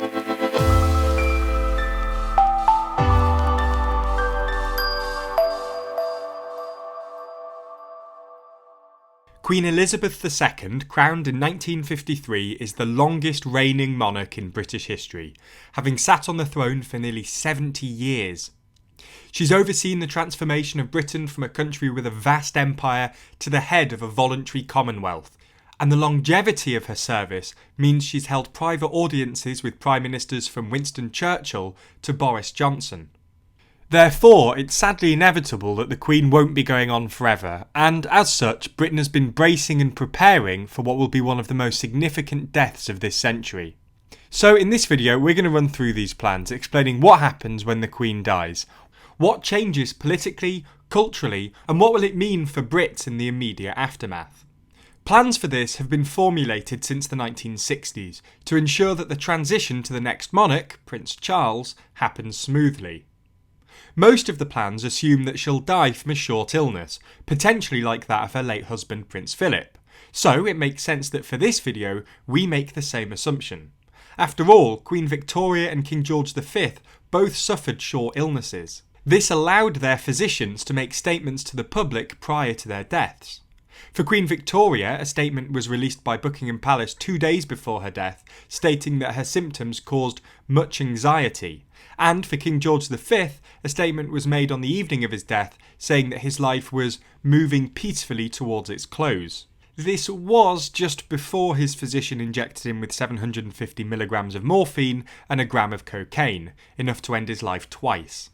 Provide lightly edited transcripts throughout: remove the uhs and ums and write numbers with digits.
Queen Elizabeth II, crowned in 1953, is the longest reigning monarch in British history, having sat on the throne for nearly 70 years. She's overseen the transformation of Britain from a country with a vast empire to the head of a voluntary commonwealth, and the longevity of her service means she's held private audiences with Prime Ministers from Winston Churchill to Boris Johnson. Therefore, it's sadly inevitable that the Queen won't be going on forever, and as such, Britain has been bracing and preparing for what will be one of the most significant deaths of this century. So in this video, we're going to run through these plans, explaining what happens when the Queen dies, what changes politically, culturally, and what will it mean for Brits in the immediate aftermath. Plans for this have been formulated since the 1960s to ensure that the transition to the next monarch, Prince Charles, happens smoothly. Most of the plans assume that she'll die from a short illness, potentially like that of her late husband Prince Philip. So it makes sense that for this video, we make the same assumption. After all, Queen Victoria and King George V both suffered short illnesses. This allowed their physicians to make statements to the public prior to their deaths. For Queen Victoria, a statement was released by Buckingham Palace 2 days before her death, stating that her symptoms caused much anxiety. And for King George V, a statement was made on the evening of his death, saying that his life was moving peacefully towards its close. This was just before his physician injected him with 750 milligrams of morphine and a gram of cocaine, enough to end his life twice.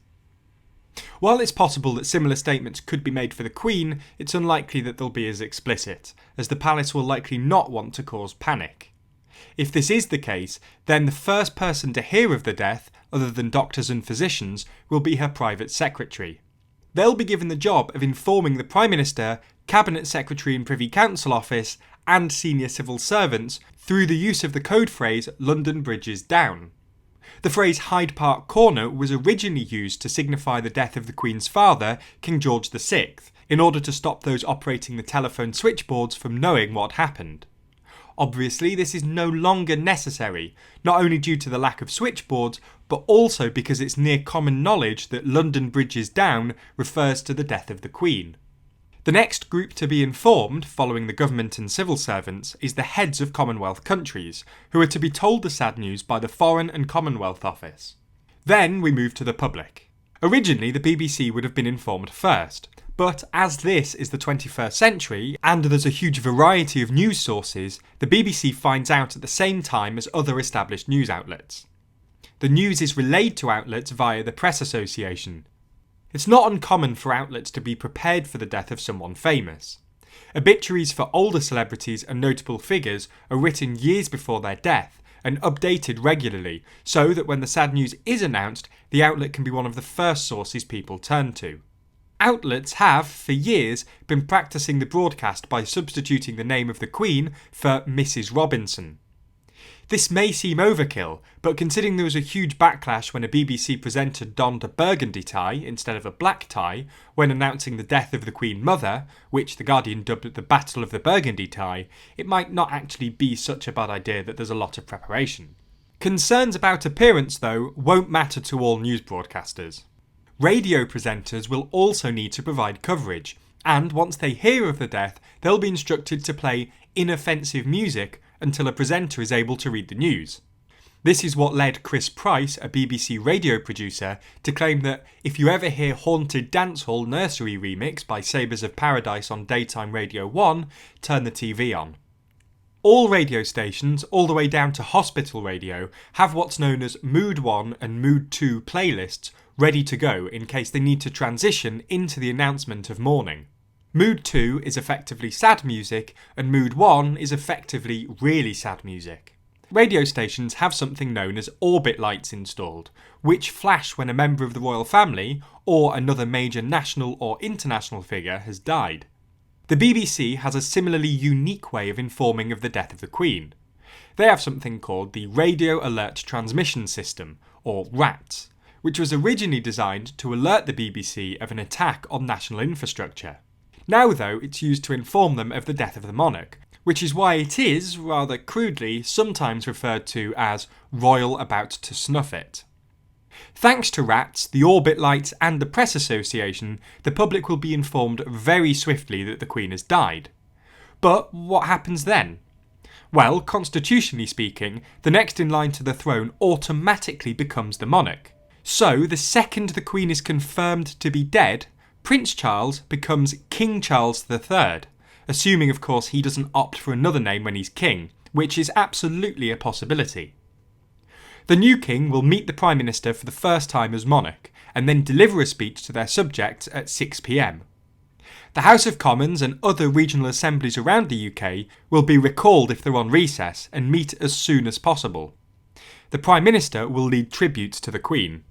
While it's possible that similar statements could be made for the Queen, it's unlikely that they'll be as explicit, as the palace will likely not want to cause panic. If this is the case, then the first person to hear of the death, other than doctors and physicians, will be her private secretary. They'll be given the job of informing the Prime Minister, Cabinet Secretary and Privy Council Office, and senior civil servants through the use of the code phrase "London Bridge is down." The phrase Hyde Park Corner was originally used to signify the death of the Queen's father, King George VI, in order to stop those operating the telephone switchboards from knowing what happened. Obviously, this is no longer necessary, not only due to the lack of switchboards, but also because it's near common knowledge that London Bridge is down refers to the death of the Queen. The next group to be informed, following the government and civil servants, is the heads of Commonwealth countries, who are to be told the sad news by the Foreign and Commonwealth Office. Then we move to the public. Originally, the BBC would have been informed first, but as this is the 21st century, and there's a huge variety of news sources, the BBC finds out at the same time as other established news outlets. The news is relayed to outlets via the Press Association. It's not uncommon for outlets to be prepared for the death of someone famous. Obituaries for older celebrities and notable figures are written years before their death and updated regularly, so that when the sad news is announced, the outlet can be one of the first sources people turn to. Outlets have, for years, been practicing the broadcast by substituting the name of the Queen for Mrs. Robinson. This may seem overkill, but considering there was a huge backlash when a BBC presenter donned a burgundy tie instead of a black tie when announcing the death of the Queen Mother, which The Guardian dubbed the Battle of the Burgundy Tie, it might not actually be such a bad idea that there's a lot of preparation. Concerns about appearance, though, won't matter to all news broadcasters. Radio presenters will also need to provide coverage, and once they hear of the death, they'll be instructed to play inoffensive music until a presenter is able to read the news. This is what led Chris Price, a BBC radio producer, to claim that if you ever hear Haunted Dancehall Nursery Remix by Sabres of Paradise on Daytime Radio 1, turn the TV on. All radio stations, all the way down to hospital radio, have what's known as Mood 1 and Mood 2 playlists ready to go in case they need to transition into the announcement of mourning. Mood 2 is effectively sad music, and Mood 1 is effectively really sad music. Radio stations have something known as orbit lights installed, which flash when a member of the royal family, or another major national or international figure, has died. The BBC has a similarly unique way of informing of the death of the Queen. They have something called the Radio Alert Transmission System, or RATS, which was originally designed to alert the BBC of an attack on national infrastructure. Now, though, it's used to inform them of the death of the monarch, which is why it is, rather crudely, sometimes referred to as royal about to snuff it. Thanks to rats, the orbit lights and the Press Association, the public will be informed very swiftly that the Queen has died. But what happens then? Well, constitutionally speaking, the next in line to the throne automatically becomes the monarch. So, the second the Queen is confirmed to be dead, Prince Charles becomes King Charles III, assuming of course he doesn't opt for another name when he's king, which is absolutely a possibility. The new king will meet the Prime Minister for the first time as monarch, and then deliver a speech to their subjects at 6 p.m. The House of Commons and other regional assemblies around the UK will be recalled if they're on recess and meet as soon as possible. The Prime Minister will lead tributes to the Queen.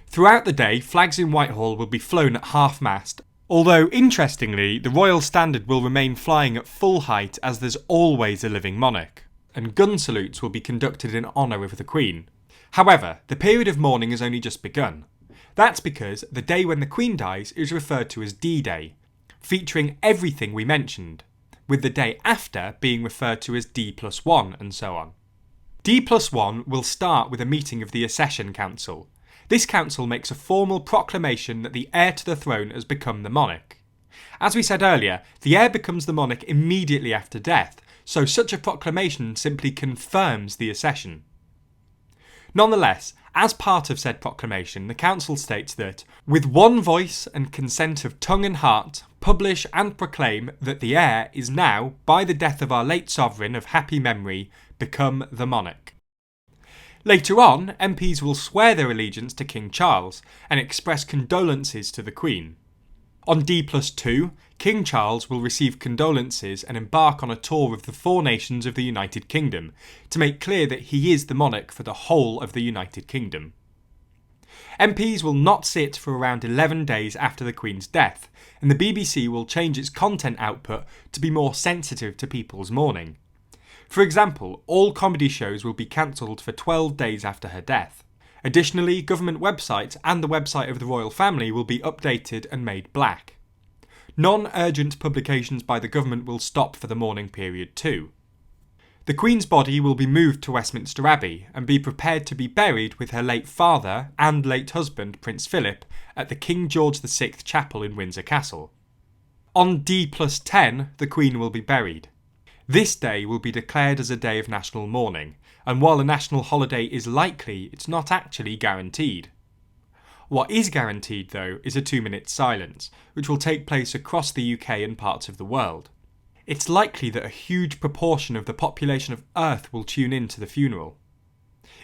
Throughout the day, flags in Whitehall will be flown at half-mast, although interestingly, the Royal Standard will remain flying at full height as there's always a living monarch, and gun salutes will be conducted in honour of the Queen. However, the period of mourning has only just begun. That's because the day when the Queen dies is referred to as D-Day, featuring everything we mentioned, with the day after being referred to as D+1 and so on. D+1 will start with a meeting of the Accession Council. This council makes a formal proclamation that the heir to the throne has become the monarch. As we said earlier, the heir becomes the monarch immediately after death, so such a proclamation simply confirms the accession. Nonetheless, as part of said proclamation, the council states that, with one voice and consent of tongue and heart, publish and proclaim that the heir is now, by the death of our late sovereign of happy memory, become the monarch. Later on, MPs will swear their allegiance to King Charles and express condolences to the Queen. On D+2, King Charles will receive condolences and embark on a tour of the 4 nations of the United Kingdom to make clear that he is the monarch for the whole of the United Kingdom. MPs will not sit for around 11 days after the Queen's death, and the BBC will change its content output to be more sensitive to people's mourning. For example, all comedy shows will be cancelled for 12 days after her death. Additionally, government websites and the website of the royal family will be updated and made black. Non-urgent publications by the government will stop for the mourning period too. The Queen's body will be moved to Westminster Abbey and be prepared to be buried with her late father and late husband Prince Philip at the King George VI Chapel in Windsor Castle. On D+10, the Queen will be buried. This day will be declared as a day of national mourning, and while a national holiday is likely, it's not actually guaranteed. What is guaranteed, though, is a 2-minute silence, which will take place across the UK and parts of the world. It's likely that a huge proportion of the population of Earth will tune in to the funeral.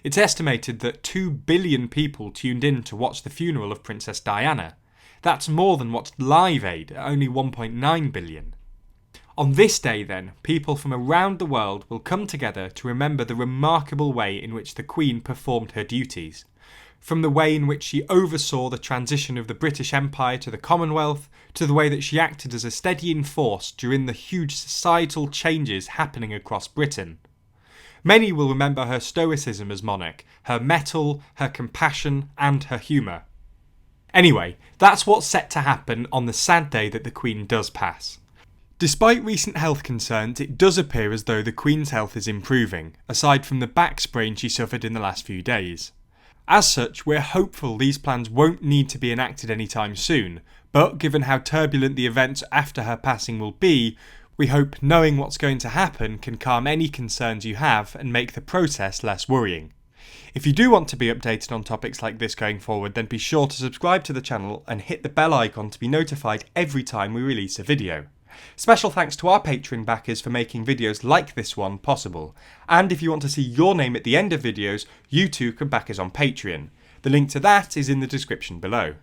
It's estimated that 2 billion people tuned in to watch the funeral of Princess Diana. That's more than watched Live Aid at only 1.9 billion. On this day then, people from around the world will come together to remember the remarkable way in which the Queen performed her duties. From the way in which she oversaw the transition of the British Empire to the Commonwealth, to the way that she acted as a steadying force during the huge societal changes happening across Britain. Many will remember her stoicism as monarch, her mettle, her compassion and her humour. Anyway, that's what's set to happen on the sad day that the Queen does pass. Despite recent health concerns, it does appear as though the Queen's health is improving, aside from the back sprain she suffered in the last few days. As such, we're hopeful these plans won't need to be enacted anytime soon, but given how turbulent the events after her passing will be, we hope knowing what's going to happen can calm any concerns you have and make the process less worrying. If you do want to be updated on topics like this going forward, then be sure to subscribe to the channel and hit the bell icon to be notified every time we release a video. Special thanks to our Patreon backers for making videos like this one possible. And if you want to see your name at the end of videos, you too can back us on Patreon. The link to that is in the description below.